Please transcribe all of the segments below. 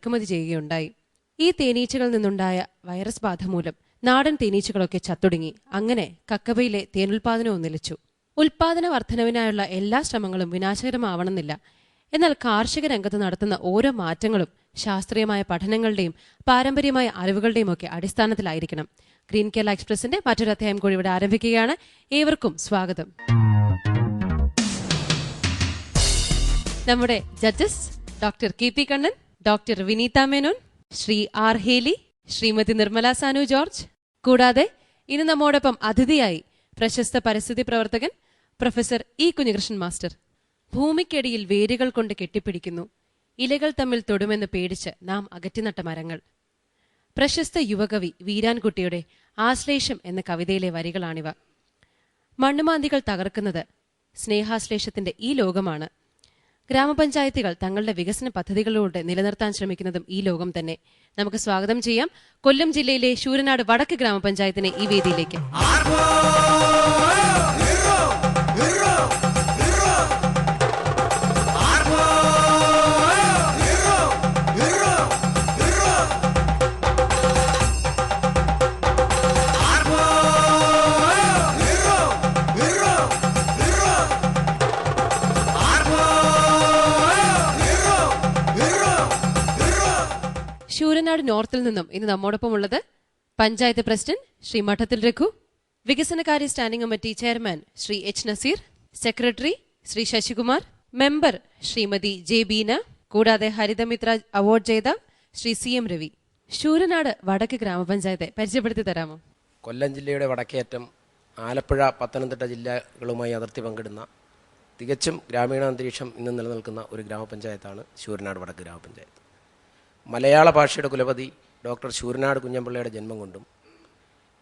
ഇറക്കുമതി ചെയ്യുകയുണ്ടായി. ഈ തേനീച്ചകളിൽ നിന്നുണ്ടായ വൈറസ് ബാധ മൂലം നാടൻ തേനീച്ചകളൊക്കെ ചത്തൊടുങ്ങി. അങ്ങനെ കക്കബയിലെ തേനുൽപാദനവും നിലച്ചു. ഉൽപാദന വർധനവിനായുള്ള എല്ലാ ശ്രമങ്ങളും വിനാശകരമാവണമെന്നില്ല. എന്നാൽ കാർഷിക രംഗത്ത് നടത്തുന്ന ഓരോ മാറ്റങ്ങളും ശാസ്ത്രീയമായ പഠനങ്ങളുടെയും പാരമ്പര്യമായ അറിവുകളുടെയും ഒക്കെ അടിസ്ഥാനത്തിലായിരിക്കണം. ഗ്രീൻ കേരള എക്സ്പ്രസിന്റെ മറ്റൊരു അധ്യായം കൂടി ഇവിടെ ആരംഭിക്കുകയാണ്. ഏവർക്കും സ്വാഗതം. നമ്മുടെ judges doctor K P Kannan, doctor Vineetha Menon, Shri R Heli, Shrimati Nirmala Sanu George. കൂടാതെ ഇന്ന് നമ്മോടൊപ്പം അതിഥിയായി പ്രശസ്ത പരിസ്ഥിതി പ്രവർത്തകൻ പ്രൊഫസർ ഇ കുഞ്ഞികൃഷ്ണൻ മാസ്റ്റർ. ഭൂമിക്കടിയിൽ വേരുകൾ കൊണ്ട് കെട്ടിപ്പിടിക്കുന്നു, ഇലകൾ തമ്മിൽ തൊടുമെന്ന് പേടിച്ച് നാം അകറ്റിനട്ട മരങ്ങൾ. പ്രശസ്ത യുവകവി വീരാൻകുട്ടിയുടെ ആശ്ലേഷം എന്ന കവിതയിലെ വരികളാണിവ. മണ്ണുമാന്തികൾ തകർക്കുന്നത് സ്നേഹാശ്ലേഷത്തിന്റെ ഈ ലോകമാണ്. ഗ്രാമപഞ്ചായത്തുകൾ തങ്ങളുടെ വികസന പദ്ധതികളിലൂടെ നിലനിർത്താൻ ശ്രമിക്കുന്നതും ഈ ലോകം തന്നെ. നമുക്ക് സ്വാഗതം ചെയ്യാം കൊല്ലം ജില്ലയിലെ ശൂരനാട് വടക്ക് ഗ്രാമപഞ്ചായത്തിനെ ഈ വേദിയിലേക്ക്. ശൂരനാട് നോർത്തിൽ നിന്നും ഇന്ന് നമ്മോടൊപ്പം ഉള്ളത് പഞ്ചായത്ത് പ്രസിഡന്റ് ശ്രീ മഠത്തിൽ രഘു, വികസനകാര്യ standing committee chairman Shri H Naseer, secretary Shri Sasikumar, member Shrimati J Beena, കൂടാതെ ഹരിതമിത്ര അവാർഡ് ജേതാവ് ശ്രീ സി എം രവി. ശൂരനാട് വടക്ക് ഗ്രാമപഞ്ചായത്തെ പരിചയപ്പെടുത്തി തരാമോ? കൊല്ലം ജില്ലയുടെ വടക്കേയറ്റം ആലപ്പുഴ, പത്തനംതിട്ട ജില്ലകളുമായി അതിർത്തി പങ്കിടുന്ന തികച്ചും ഗ്രാമീണ അന്തരീക്ഷം ഇന്ന് നിലനിൽക്കുന്ന ഒരു ഗ്രാമപഞ്ചായത്താണ് ശൂരനാട് വടക്ക് ഗ്രാമപഞ്ചായത്ത്. മലയാള ഭാഷയുടെ കുലപതി ഡോക്ടർ ശൂരനാട് കുഞ്ഞമ്പിള്ളയുടെ ജന്മം കൊണ്ടും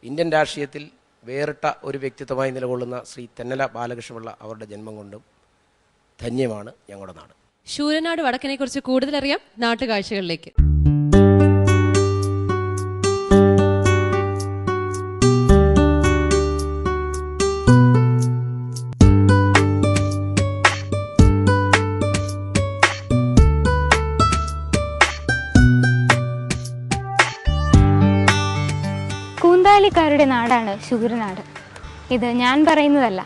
ഇന്ത്യൻ രാഷ്ട്രീയത്തിൽ വേറിട്ട ഒരു വ്യക്തിത്വമായി നിലകൊള്ളുന്ന ശ്രീ തെന്നല ബാലകൃഷ്ണപിള്ള അവരുടെ ജന്മം കൊണ്ടും ധന്യമാണ് ഞങ്ങളുടെ നാട്. ശൂരനാട് വടക്കിനെ കുറിച്ച് കൂടുതൽ അറിയാം നാട്ടുകാഴ്ചകളിലേക്ക്. ക്കാരുടെ നാടാണ് ശൂരനാട്. ഇത് ഞാൻ പറയുന്നതല്ല,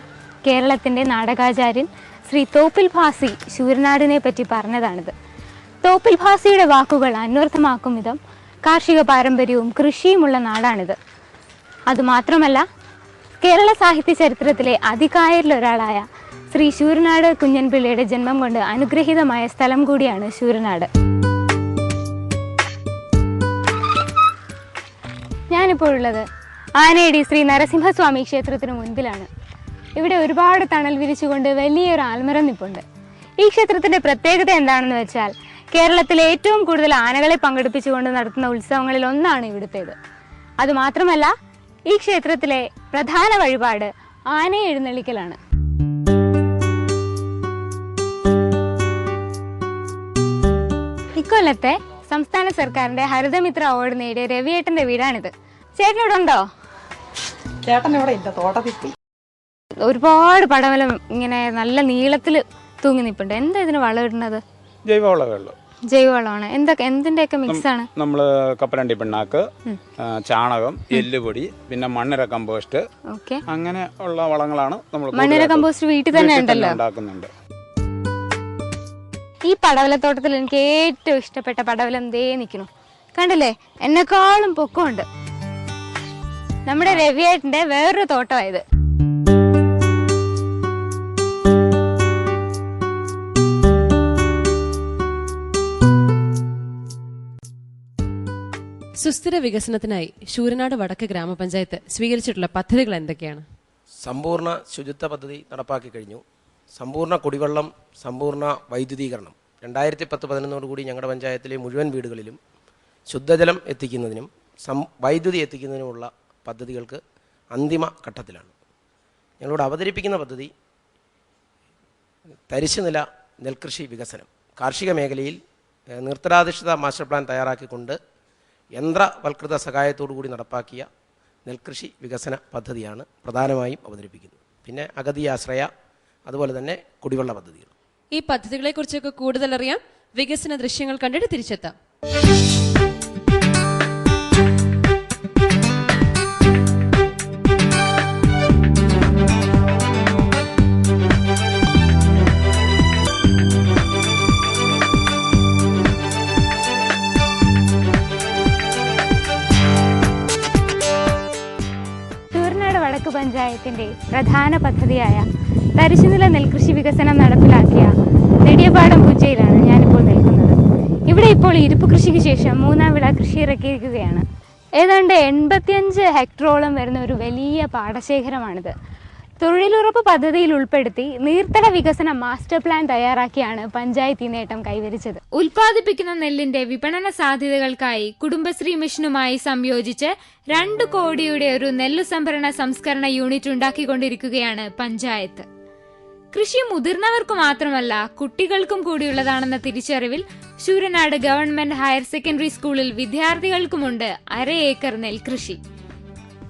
കേരളത്തിൻ്റെ നാടകാചാര്യൻ ശ്രീ തോപ്പിൽ ഭാസി ശൂരനാടിനെ പറ്റി പറഞ്ഞതാണിത്. തോപ്പിൽ ഭാസിയുടെ വാക്കുകൾ അന്വർത്ഥമാക്കും വിധം കാർഷിക പാരമ്പര്യവും കൃഷിയുമുള്ള നാടാണിത്. അതുമാത്രമല്ല, കേരള സാഹിത്യ ചരിത്രത്തിലെ അതികായരിലൊരാളായ ശ്രീ ശൂരനാട് കുഞ്ഞൻപിള്ളയുടെ ജന്മം കൊണ്ട് അനുഗ്രഹീതമായ സ്ഥലം കൂടിയാണ് ശൂരനാട്. ഞാനിപ്പോഴുള്ളത് ആനേടി ശ്രീ നരസിംഹസ്വാമി ക്ഷേത്രത്തിന് മുൻപിലാണ്. ഇവിടെ ഒരുപാട് തണൽ വിരിച്ചുകൊണ്ട് വലിയൊരു ആൽമരം നിൽപ്പുണ്ട്. ഈ ക്ഷേത്രത്തിൻ്റെ പ്രത്യേകത എന്താണെന്ന് വെച്ചാൽ, കേരളത്തിലെ ഏറ്റവും കൂടുതൽ ആനകളെ പങ്കെടുപ്പിച്ചുകൊണ്ട് നടത്തുന്ന ഉത്സവങ്ങളിൽ ഒന്നാണ് ഇവിടുത്തേത്. അതുമാത്രമല്ല, ഈ ക്ഷേത്രത്തിലെ പ്രധാന വഴിപാട് ആനയെ എഴുന്നള്ളിക്കലാണ്. ഇക്കൊല്ലത്തെ സംസ്ഥാന സർക്കാരിന്റെ ഹരിതമിത്ര അവാർഡ് നേടിയ രവിയേട്ടന്റെ വീടാണിത്. ചേട്ടനിവിടെ ഉണ്ടോ? ചേട്ടൻ ഇവിടെ ഇല്ല, തോട്ടത്തിൽ. ഒരുപാട് പടവലം ഇങ്ങനെ നല്ല നീളത്തിൽ തൂങ്ങി നിൽപ്പുണ്ട്. എന്താ ഇതിന് വളം ഇടുന്നത്? ജൈവവളമേ. ജൈവവളമാണ്. എന്തിന്റെയൊക്കെ മിക്സ് ആണ്? നമ്മള് കപ്പലണ്ടി പിണ്ണാക്ക്, ചാണകം, എല്ലുപൊടി, പിന്നെ മണ്ണിര കമ്പോസ്റ്റ്, അങ്ങനെ ഉള്ള വളങ്ങളാണ് നമ്മൾ. മണ്ണിര കമ്പോസ്റ്റ് വീട്ടിൽ തന്നെ ഉണ്ടല്ലോ, ഉണ്ടാക്കുന്നുണ്ട്. ഈ പടവലത്തോട്ടത്തിൽ എനിക്ക് ഏറ്റവും ഇഷ്ടപ്പെട്ട പടവലം ദേ നിൽക്കുന്നു, കണ്ടില്ലേ? എന്നെക്കാളും പൊക്കമുണ്ട്. നമ്മുടെ രവിയേട്ടന്റെ വേറൊരു തോട്ടമായത്. സുസ്ഥിര വികസനത്തിനായി ശൂരനാട് വടക്ക് ഗ്രാമപഞ്ചായത്ത് സ്വീകരിച്ചിട്ടുള്ള പദ്ധതികൾ എന്തൊക്കെയാണ്? സമ്പൂർണ്ണ ശുചിത്വ പദ്ധതി നടപ്പാക്കി കഴിഞ്ഞു. സമ്പൂർണ്ണ കുടിവെള്ളം, സമ്പൂർണ്ണ വൈദ്യുതീകരണം 2010-11 ഞങ്ങളുടെ പഞ്ചായത്തിലെ മുഴുവൻ വീടുകളിലും ശുദ്ധജലം എത്തിക്കുന്നതിനും വൈദ്യുതി എത്തിക്കുന്നതിനുമുള്ള പദ്ധതികൾക്ക് അന്തിമ ഘട്ടത്തിലാണ്. ഞങ്ങളോട് അവതരിപ്പിക്കുന്ന പദ്ധതി തരിശുനില നെൽകൃഷി വികസനം. കാർഷിക മേഖലയിൽ നിർത്തലാധിഷ്ഠിത മാസ്റ്റർ പ്ലാൻ തയ്യാറാക്കിക്കൊണ്ട് യന്ത്രവൽകൃത സഹായത്തോടു കൂടി നടപ്പാക്കിയ നെൽകൃഷി വികസന പദ്ധതിയാണ് പ്രധാനമായും അവതരിപ്പിക്കുന്നത്. പിന്നെ അഗതി ആശ്രയ, അതുപോലെ തന്നെ കുടിവെള്ള പദ്ധതികൾ. ഈ പദ്ധതികളെക്കുറിച്ചൊക്കെ കൂടുതൽ അറിയാം, വികസന ദൃശ്യങ്ങൾ കണ്ടിട്ട് തിരിച്ചെത്താം. വടക്ക് പഞ്ചായത്തിന്റെ പ്രധാന പദ്ധതിയായ തരിശുനില നെൽകൃഷി വികസനം നടപ്പിലാക്കിയ നെടിയപാടം പൂജയിലാണ് ഞാനിപ്പോൾ നിൽക്കുന്നത്. ഇവിടെ ഇപ്പോൾ ഇരുപ്പ് കൃഷിക്ക് ശേഷം മൂന്നാം വിള കൃഷി ഇറക്കിയിരിക്കുകയാണ്. ഏതാണ്ട് 85 ഹെക്ടറോളം വരുന്ന ഒരു വലിയ പാടശേഖരമാണിത്. തൊഴിലുറപ്പ് പദ്ധതിയിൽ ഉൾപ്പെടുത്തി നീർത്തട വികസന മാസ്റ്റർ പ്ലാൻ തയ്യാറാക്കിയാണ് പഞ്ചായത്ത് ഈ നേട്ടം കൈവരിച്ചത്. ഉൽപ്പാദിപ്പിക്കുന്ന നെല്ലിന്റെ വിപണന സാധ്യതകൾക്കായി കുടുംബശ്രീ മിഷനുമായി സംയോജിച്ച് 2 കോടിയുടെ ഒരു നെല്ലു സംഭരണ സംസ്കരണ യൂണിറ്റ് ഉണ്ടാക്കിക്കൊണ്ടിരിക്കുകയാണ് പഞ്ചായത്ത്. കൃഷി മുതിർന്നവർക്ക് മാത്രമല്ല കുട്ടികൾക്കും കൂടിയുള്ളതാണെന്ന തിരിച്ചറിവിൽ ശൂരനാട് ഗവൺമെന്റ് ഹയർ സെക്കൻഡറി സ്കൂളിൽ വിദ്യാർത്ഥികൾക്കുമുണ്ട് 1/2 ഏക്കർ നെൽകൃഷി.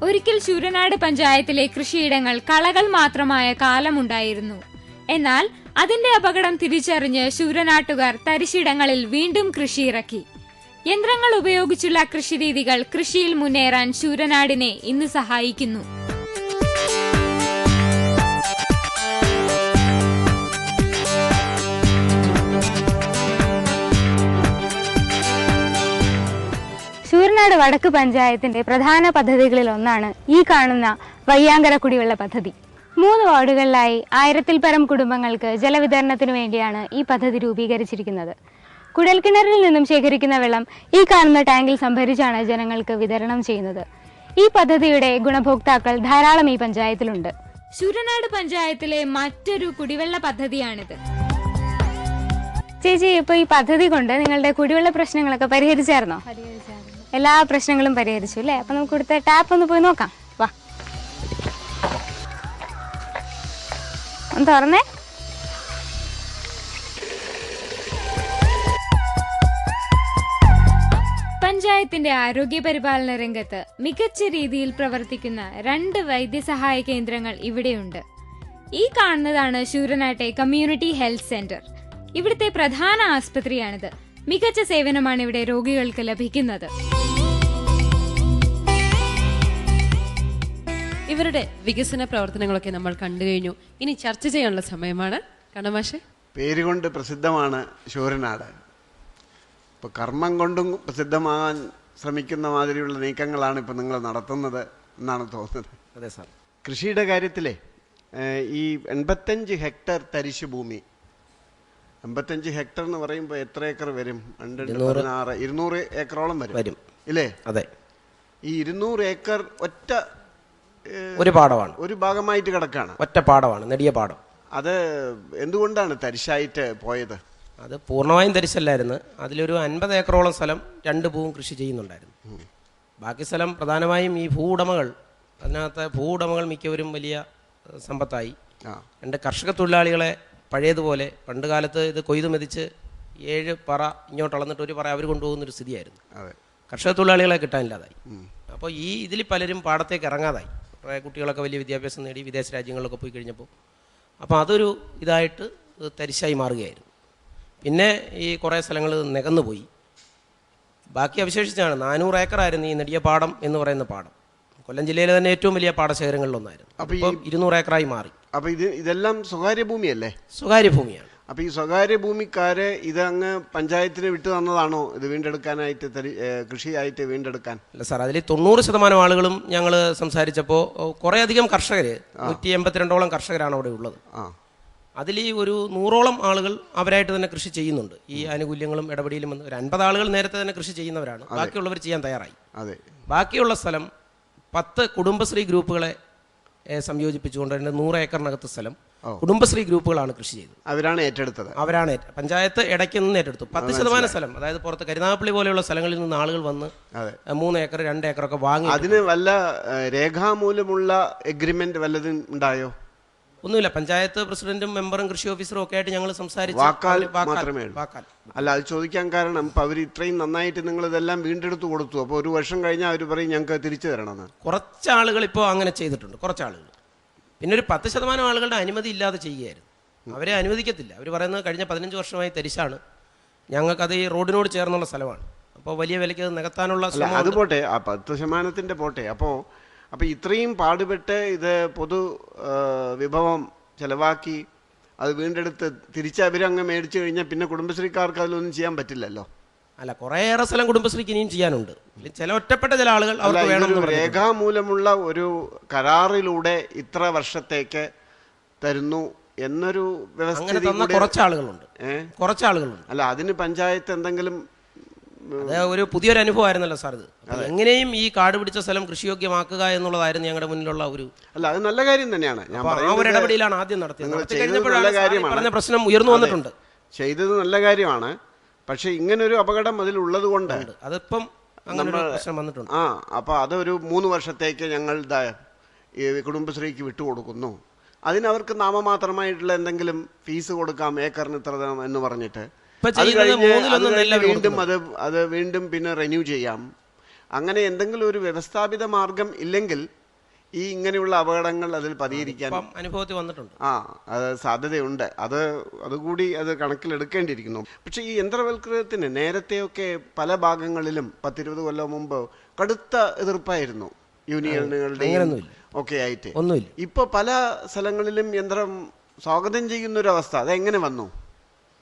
ഒരിക്കൽ ശൂരനാട് പഞ്ചായത്തിലെ കൃഷിയിടങ്ങൾ കളകൾ മാത്രമായ കാലമുണ്ടായിരുന്നു. എന്നാൽ അതിന്റെ അപകടം തിരിച്ചറിഞ്ഞ് ശൂരനാട്ടുകാർ തരിശിടങ്ങളിൽ വീണ്ടും കൃഷി ഇറക്കി. യന്ത്രങ്ങൾ ഉപയോഗിച്ചുള്ള കൃഷിരീതികൾ കൃഷിയിൽ മുന്നേറാൻ ശൂരനാടിനെ ഇന്ന് സഹായിക്കുന്നു. ശൂരനാട് വടക്ക് പഞ്ചായത്തിന്റെ പ്രധാന പദ്ധതികളിൽ ഒന്നാണ് ഈ കാണുന്ന വയ്യാങ്കര കുടിവെള്ള പദ്ധതി. 3 വാർഡുകളിലായി 1000-ൽ പരം കുടുംബങ്ങൾക്ക് ജലവിതരണത്തിനു വേണ്ടിയാണ് ഈ പദ്ധതി രൂപീകരിച്ചിരിക്കുന്നത്. കുഴൽക്കിണറിൽ നിന്നും ശേഖരിക്കുന്ന വെള്ളം ഈ കാണുന്ന ടാങ്കിൽ സംഭരിച്ചാണ് ജനങ്ങൾക്ക് വിതരണം ചെയ്യുന്നത്. ഈ പദ്ധതിയുടെ ഗുണഭോക്താക്കൾ ധാരാളം ഈ പഞ്ചായത്തിലുണ്ട്. ശൂരനാട് പഞ്ചായത്തിലെ മറ്റൊരു കുടിവെള്ള പദ്ധതിയാണിത്. ചേച്ചി, ഇപ്പൊ ഈ പദ്ധതി കൊണ്ട് നിങ്ങളുടെ കുടിവെള്ള പ്രശ്നങ്ങളൊക്കെ പരിഹരിച്ചായിരുന്നോ? എല്ലാ പ്രശ്നങ്ങളും പരിഹരിച്ചു അല്ലേ? അപ്പൊ നമുക്ക് ഇവിടുത്തെ ടാപ്പ് ഒന്ന് പോയി നോക്കാം. വാ, ഒന്ന് തുറന്നേ. പഞ്ചായത്തിന്റെ ആരോഗ്യ പരിപാലന രംഗത്ത് മികച്ച രീതിയിൽ പ്രവർത്തിക്കുന്ന 2 വൈദ്യസഹായ കേന്ദ്രങ്ങൾ ഇവിടെയുണ്ട്. ഈ കാണുന്നതാണ് ശൂരനാട്ടെ കമ്മ്യൂണിറ്റി ഹെൽത്ത് സെന്റർ. ഇവിടുത്തെ പ്രധാന ആസ്പത്രിയാണിത്. മികച്ച സേവനമാണ് ഇവിടെ രോഗികൾക്ക് ലഭിക്കുന്നത്. ഇവരുടെ വികസന പ്രവർത്തനങ്ങളൊക്കെ നമ്മൾ കണ്ടു കഴിഞ്ഞു. ഇനി ചർച്ച ചെയ്യാനുള്ള സമയമാണ്. കണ്ണമാഷെ, പേരുകൊണ്ട് പ്രസിദ്ധമാണ് ശൂരനാട്. ഇപ്പോൾ കർമ്മം കൊണ്ടും പ്രസിദ്ധമാകാൻ ശ്രമിക്കുന്ന മാതിരിയുള്ള നീക്കങ്ങളാണ് ഇപ്പോൾ നിങ്ങൾ നടത്തുന്നത് എന്നാണ് തോന്നുന്നത്. അതെ സാർ. കൃഷിയുടെ കാര്യത്തിലെ ഈ 85 ഹെക്ടർ തരിശു ഭൂമി, 85 ഹെക്ടർ എന്ന് പറയുമ്പോൾ എത്ര ഏക്കർ വരും? 200 ഏക്കറോളം വരും ഇല്ലേ? അതെ. ഈ 200 ഏക്കർ ഒറ്റ ഒരു പാടമാണ്, ഒരു ഭാഗമായിട്ട് കിടക്കാണ്. ഒറ്റ പാടമാണ്, നെടിയ പാടം. അത് എന്തുകൊണ്ടാണ് തരിശായിട്ട് പോയത്? അത് പൂർണ്ണമായും തരിശല്ലായിരുന്നു. അതിലൊരു 50 ഏക്കറോളം സ്ഥലം 2 പൂവും കൃഷി ചെയ്യുന്നുണ്ടായിരുന്നു. ബാക്കി സ്ഥലം പ്രധാനമായും ഈ ഭൂവുടമകൾ, അതിനകത്ത് ഭൂവുടമകൾ മിക്കവരും വലിയ സമ്പത്തായി. 2 കർഷക തൊഴിലാളികളെ പഴയതുപോലെ പണ്ട് കാലത്ത് ഇത് കൊയ്തു മെതിച്ച് 7 പറ ഇങ്ങോട്ട് അളന്നിട്ട് ഒരു പറ അവർ കൊണ്ടുപോകുന്നൊരു സ്ഥിതിയായിരുന്നു. കർഷക തൊഴിലാളികളെ കിട്ടാനില്ലാതായി. അപ്പോൾ ഈ ഇതിൽ പലരും പാടത്തേക്ക് ഇറങ്ങാതായി. കുട്ടികളൊക്കെ വലിയ വിദ്യാഭ്യാസം നേടി വിദേശ രാജ്യങ്ങളിലൊക്കെ പോയി കഴിഞ്ഞപ്പോൾ അപ്പോൾ അതൊരു ഇതായിട്ട് തരിശായി മാറുകയായിരുന്നു. പിന്നെ ഈ കുറേ സ്ഥലങ്ങൾ നികന്നുപോയി. ബാക്കി അവശേഷിച്ചാണ് 400 ഏക്കറായിരുന്നു ഈ നെടിയ പാടം എന്ന് പറയുന്ന പാടം. കൊല്ലം ജില്ലയിലെ തന്നെ ഏറ്റവും വലിയ പാടശേഖരങ്ങളിലൊന്നായിരുന്നു. അപ്പോൾ ഇപ്പം 200 ഏക്കറായി മാറി. അപ്പോൾ ഇതെല്ലാം സ്വകാര്യ ഭൂമിയല്ലേ? സ്വകാര്യ ഭൂമിയാണ്. അപ്പോൾ ഈ സ്വകാര്യ ഭൂമിക്കാരെ ഇത് പഞ്ചായത്തിന് വിട്ടു തന്നതാണോ ഇത് വീണ്ടെടുക്കാനായിട്ട്, കൃഷിയായിട്ട് വീണ്ടെടുക്കാൻ? അല്ല സാർ, അതിൽ 90% ആളുകളും ഞങ്ങൾ സംസാരിച്ചപ്പോൾ കുറേയധികം കർഷകർ, 182ഓളം കർഷകരാണ് അവിടെ ഉള്ളത്. അതിൽ ഒരു 100ഓളം ആളുകൾ അവരായിട്ട് തന്നെ കൃഷി ചെയ്യുന്നുണ്ട്. ഈ ആനുകൂല്യങ്ങളും ഇടപെടലും വന്ന് ഒരു 50 ആളുകൾ നേരത്തെ തന്നെ കൃഷി ചെയ്യുന്നവരാണ്. ബാക്കിയുള്ളവർ ചെയ്യാൻ തയ്യാറായി. അതെ. ബാക്കിയുള്ള സ്ഥലം 10 കുടുംബശ്രീ ഗ്രൂപ്പുകളെ സംയോജിപ്പിച്ചുകൊണ്ട് 100 ഏക്കറിനകത്ത് സ്ഥലം കുടുംബശ്രീ ഗ്രൂപ്പുകളാണ് കൃഷി ചെയ്തത്. അവരാണ് ഏറ്റെടുത്തത്. പഞ്ചായത്ത് ഇടയ്ക്ക് നിന്ന് ഏറ്റെടുത്തു. 10% സ്ഥലം, അതായത് പുറത്ത് കരുനാഗപ്പള്ളി പോലെയുള്ള സ്ഥലങ്ങളിൽ നിന്ന് ആളുകൾ വന്ന് 3 ഏക്കർ 2 ഏക്കറൊക്കെ വാങ്ങി. അതിന് വല്ല രേഖാമൂലമുള്ള എഗ്രിമെന്റ് വല്ലതും ഉണ്ടായോ? ഒന്നുമില്ല. പഞ്ചായത്ത് പ്രസിഡന്റും മെമ്പറും കൃഷി ഓഫീസറും ഒക്കെ ആയിട്ട് ഞങ്ങൾ സംസാരിച്ചു. വാക്കാൽ. അല്ല, അത് ചോദിക്കാൻ കാരണം ഇപ്പം അവർ ഇത്രയും നന്നായിട്ട് നിങ്ങൾ ഇതെല്ലാം വീണ്ടെടുത്ത് കൊടുത്തു. അപ്പോൾ ഒരു വർഷം കഴിഞ്ഞാൽ അവർ പറയും ഞങ്ങൾക്ക് തിരിച്ചു തരണമെന്ന്. കുറച്ച് ആളുകൾ ഇപ്പോൾ അങ്ങനെ ചെയ്തിട്ടുണ്ട്, കുറച്ച് ആളുകൾ. പിന്നെ ഒരു 10% ആളുകളുടെ അനുമതി ഇല്ലാതെ ചെയ്യുകയായിരുന്നു. അവരെ അനുവദിക്കത്തില്ല. അവർ പറയുന്നത് കഴിഞ്ഞ 15 വർഷമായി തരിശാണ്, ഞങ്ങൾക്കത് ഈ റോഡിനോട് ചേർന്നുള്ള സ്ഥലമാണ്, അപ്പോൾ വലിയ വിലയ്ക്ക് അത് നികത്താനുള്ള അല്ല ശ്രമം അത് പോട്ടെ, ആ 10% പോട്ടെ. അപ്പോൾ ഇത്രയും പാടുപെട്ട് ഇത് പൊതു വിഭവം ചെലവാക്കി അത് വീണ്ടെടുത്ത് തിരിച്ച് അവരങ്ങ് മേടിച്ചു കഴിഞ്ഞാൽ പിന്നെ കുടുംബശ്രീക്കാർക്ക് അതിലൊന്നും ചെയ്യാൻ പറ്റില്ലല്ലോ. അല്ല, കുറേയേറെ സ്ഥലം കുടുംബശ്രീക്ക് ഇനിയും ചെയ്യാനുണ്ട്. ചില ഒറ്റപ്പെട്ട ചില ആളുകൾ അല്ല, അവർക്ക് വേണമെന്ന് ഇതൊരു പറഞ്ഞിട്ടുണ്ട്. രേഖാമൂലമുള്ള ഒരു കരാറിലൂടെ ഇത്ര വർഷത്തേക്ക് തരുന്നു എന്നൊരു അങ്ങനെ തന്ന വ്യവസ്ഥ കുറച്ച് ആളുകളുണ്ട്. കുറച്ച് ആളുകളുണ്ട്. അല്ല, അതിന് പഞ്ചായത്ത് എന്തെങ്കിലും അത് ഒരു പുതിയൊരു അനുഭവമായിരുന്നല്ലോ സാർ ഇത്. അപ്പോൾ എങ്ങനെയും ഈ കാട് പിടിച്ച സ്ഥലം കൃഷിയോഗ്യമാക്കുക എന്നുള്ളതായിരുന്നു ഞങ്ങളുടെ മുന്നിലുള്ള ഒരു. അല്ല, അത് നല്ല കാര്യം തന്നെയാണ്. ഞാൻ അപ്പോൾ ആ ഒരു ഇടപെടലാണ് ആദ്യം നടത്തിയത്. നിങ്ങൾ നടത്തി ചെയ്തത് കഴിഞ്ഞപ്പോഴാണ് നല്ല സാർ ഈ കാര്യമാണ്. പറഞ്ഞ പ്രശ്നം ഉയർന്നു വന്നിട്ടുണ്ട്. ചെയ്തത് നല്ല കാര്യമാണ്. പക്ഷെ ഇങ്ങനൊരു അപകടം അതിലുള്ളത് കൊണ്ട് അതിപ്പം അങ്ങനെ ഒരു പ്രശ്നം വന്നിട്ടുണ്ട്. അപ്പോൾ അതൊരു 3 വർഷത്തേക്ക് ഞങ്ങൾ ഈ കുടുംബശ്രീക്ക് വിട്ടുകൊടുക്കുന്നു. അതിനവർക്ക് നാമമാത്രമായിട്ടുള്ള എന്തെങ്കിലും ഫീസ് കൊടുക്കാം, ഏക്കറിന് ഇത്ര എന്ന് പറഞ്ഞിട്ട്. അത് കഴിഞ്ഞ് വീണ്ടും അത് വീണ്ടും പിന്നെ റിന്യൂ ചെയ്യാം. അങ്ങനെ എന്തെങ്കിലും ഒരു വ്യവസ്ഥാപിത മാർഗം ഇല്ലെങ്കിൽ ഈ ഇങ്ങനെയുള്ള അപകടങ്ങൾ അതിൽ പരിഹരിക്കാൻ അനുഭവത്തിൽ വന്നിട്ടുണ്ട്. അത് സാധ്യതയുണ്ട്. അതുകൂടി അത് കണക്കിലെടുക്കേണ്ടിയിരിക്കുന്നു. പക്ഷേ ഈ യന്ത്രവൽക്കരണത്തിന് നേരത്തെയൊക്കെ പല ഭാഗങ്ങളിലും 10-20 കൊല്ലം മുമ്പ് കടുത്ത എതിർപ്പായിരുന്നു യൂണിയനുകളുടെയും ഒക്കെ ആയിട്ട്. ഒന്നുമില്ല. ഇപ്പോൾ പല സ്ഥലങ്ങളിലും യന്ത്രം സ്വാഗതം ചെയ്യുന്നൊരവസ്ഥ. അതെങ്ങനെ വന്നു?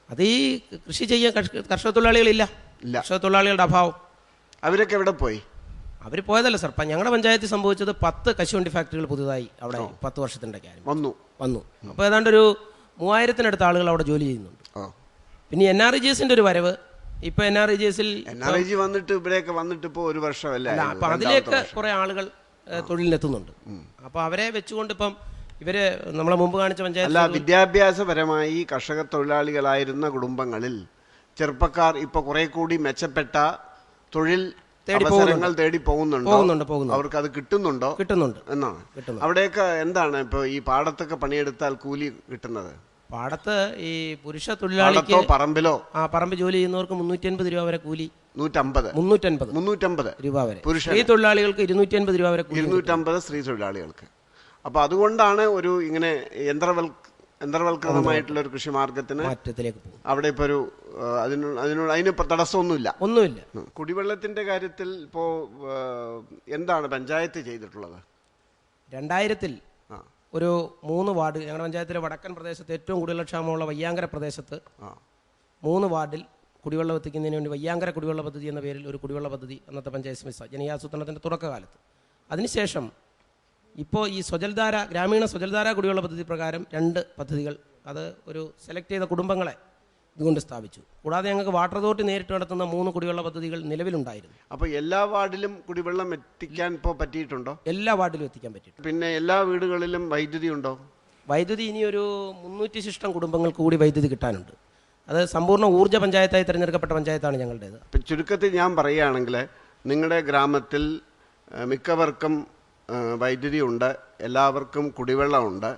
അത് ഈ കൃഷി ചെയ്യാൻ കർഷക തൊഴിലാളികളില്ല. കർഷക തൊഴിലാളികളുടെ അഭാവം. അവരൊക്കെ എവിടെ പോയി? അവർ പോയതല്ല സാർ. ഞങ്ങളുടെ പഞ്ചായത്തിൽ സംഭവിച്ചത് 10 കശുവണ്ടി ഫാക്ടറികൾ പുതുതായി അവിടെ 10 വർഷത്തിൻ്റെ കാര്യം വന്നു. അപ്പോൾ ഏതാണ്ട് ഒരു 3000-ത്തിനടുത്ത് ആളുകൾ അവിടെ ജോലി ചെയ്യുന്നുണ്ട്. പിന്നെ NREGSന്റെ ഒരു വരവ്. ഇപ്പൊ NREGS വന്നിട്ട് ഇവിടെയൊക്കെ വന്നിട്ട് ഇപ്പോൾ 1 വർഷമല്ല. അപ്പൊ അതിലേക്ക് കുറെ ആളുകൾ തൊഴിലിനെത്തുന്നുണ്ട്. അപ്പൊ അവരെ വെച്ചുകൊണ്ട് ഇപ്പം ഇവര് നമ്മളെ മുമ്പ് കാണിച്ച പഞ്ചായത്ത് വിദ്യാഭ്യാസപരമായി കർഷക തൊഴിലാളികളായിരുന്ന കുടുംബങ്ങളിൽ ചെറുപ്പക്കാർ ഇപ്പൊ കുറെ കൂടി മെച്ചപ്പെട്ട തൊഴിൽ അവസരങ്ങൾ തേടി പോകുന്നുണ്ടോ? അവർക്ക് അത് കിട്ടുന്നുണ്ടോ? കിട്ടുന്നുണ്ട് എന്നാണ്. അവിടെയൊക്കെ എന്താണ് ഇപ്പൊ ഈ പാടത്തൊക്കെ പണിയെടുത്താൽ കൂലി കിട്ടുന്നത്? പാടത്ത് ഈ പുരുഷ തൊഴിലാളിക്ക് പറമ്പിലോ പറമ്പ് ജോലി ചെയ്യുന്നവർക്ക് 350 രൂപ വരെ കൂലി. 350 രൂപ വരെ. സ്ത്രീ തൊഴിലാളികൾക്ക് 250 രൂപ വരെ. 250 സ്ത്രീ തൊഴിലാളികൾക്ക്. അപ്പൊ അതുകൊണ്ടാണ് ഒരു ഇങ്ങനെ യന്ത്രവൽകൃതമായിട്ടുള്ള ഒരു കൃഷി മാർഗത്തിന് മാറ്റത്തിലേക്ക് പോകും. അവിടെ ഇപ്പൊ ഒരു അതിന് തടസ്സമൊന്നുമില്ല. കുടിവെള്ളത്തിന്റെ കാര്യത്തിൽ ഇപ്പോ എന്താണ് പഞ്ചായത്ത് ചെയ്തിട്ടുള്ളത്? 2000-ൽ ഒരു 3 വാർഡ് ഞങ്ങളുടെ പഞ്ചായത്തിലെ വടക്കൻ പ്രദേശത്ത് ഏറ്റവും കുടിവെള്ളക്ഷാമമുള്ള വയ്യാങ്കര പ്രദേശത്ത് 3 വാർഡിൽ കുടിവെള്ളം എത്തിക്കുന്നതിന് വേണ്ടി വയ്യാങ്കര കുടിവെള്ള പദ്ധതി എന്ന പേരിൽ ഒരു കുടിവെള്ള പദ്ധതി അന്നത്തെ പഞ്ചായത്ത് സമിതി ജനകീയാസൂത്രണത്തിൻ്റെ തുടക്കകാലത്ത്. അതിനുശേഷം ഇപ്പോൾ ഈ സ്വജൽധാര ഗ്രാമീണ സ്വജൽധാര കുടിവെള്ള പദ്ധതി പ്രകാരം 2 പദ്ധതികൾ അത് ഒരു സെലക്ട് ചെയ്ത കുടുംബങ്ങളെ ഇതുകൊണ്ട് സ്ഥാപിച്ചു. കൂടാതെ ഞങ്ങൾക്ക് വാട്ടർ അതോറിറ്റി നേരിട്ട് നടത്തുന്ന 3 കുടിവെള്ള പദ്ധതികൾ നിലവിലുണ്ടായിരുന്നു. അപ്പോൾ എല്ലാ വാർഡിലും കുടിവെള്ളം എത്തിക്കാൻ ഇപ്പോൾ പറ്റിയിട്ടുണ്ടോ? എല്ലാ വാർഡിലും എത്തിക്കാൻ പറ്റിയിട്ടുണ്ട്. പിന്നെ എല്ലാ വീടുകളിലും വൈദ്യുതി ഉണ്ടോ? വൈദ്യുതി ഇനിയൊരു 300 ശിഷ്ടം കുടുംബങ്ങൾക്ക് കൂടി വൈദ്യുതി കിട്ടാനുണ്ട്. അത് സമ്പൂർണ്ണ ഊർജ്ജ പഞ്ചായത്തായി തിരഞ്ഞെടുക്കപ്പെട്ട പഞ്ചായത്താണ് ഞങ്ങളുടേത്. ഇപ്പം ചുരുക്കത്തിൽ ഞാൻ പറയുകയാണെങ്കിൽ നിങ്ങളുടെ ഗ്രാമത്തിൽ മിക്കവർക്കും വൈദ്യുതി ഉണ്ട്, എല്ലാവർക്കും കുടിവെള്ളമുണ്ട്,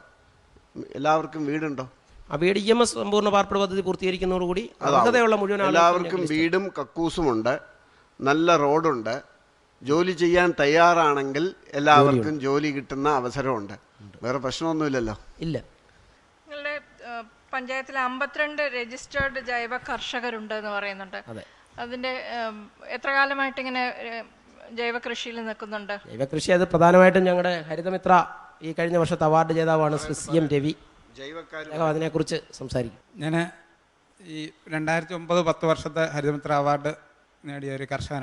എല്ലാവർക്കും വീടുണ്ടോ? ആ വീട് EMS സമ്പൂർണ്ണ പാർപ്പിട പദ്ധതി പൂർത്തീകരിക്കുന്നതോടുകൂടി അർഹതയുള്ള മുഴുവൻ എല്ലാവർക്കും വീടും കക്കൂസുമുണ്ട്, നല്ല റോഡുണ്ട്, ജോലി ചെയ്യാൻ തയ്യാറാണെങ്കിൽ എല്ലാവർക്കും ജോലി കിട്ടുന്ന അവസരമുണ്ട്. വേറെ പ്രശ്നമൊന്നുമില്ലല്ലോ. ഇല്ല. നിങ്ങളുടെ പഞ്ചായത്തിൽ 52 രജിസ്റ്റേർഡ് ജൈവ കർഷകരുണ്ട് എന്ന് പറയുന്നുണ്ട്. അതിന്റെ എത്ര കാലമായിട്ട് ഇങ്ങനെ ജൈവ കൃഷിയിൽ നിൽക്കുന്നുണ്ട്? ജൈവ കൃഷി അത് പ്രധാനമായിട്ടും ഞങ്ങളുടെ ഹരിതമിത്ര ഈ കഴിഞ്ഞ വർഷത്തെ അവാർഡ് ജേതാവാണ് ശ്രീ CM രവി. അതിനെക്കുറിച്ച് സംസാരിക്കും. ഞാൻ ഈ 2009-10 വർഷത്തെ ഹരിതമിത്ര അവാർഡ് നേടിയ ഒരു കർഷകനാണ്.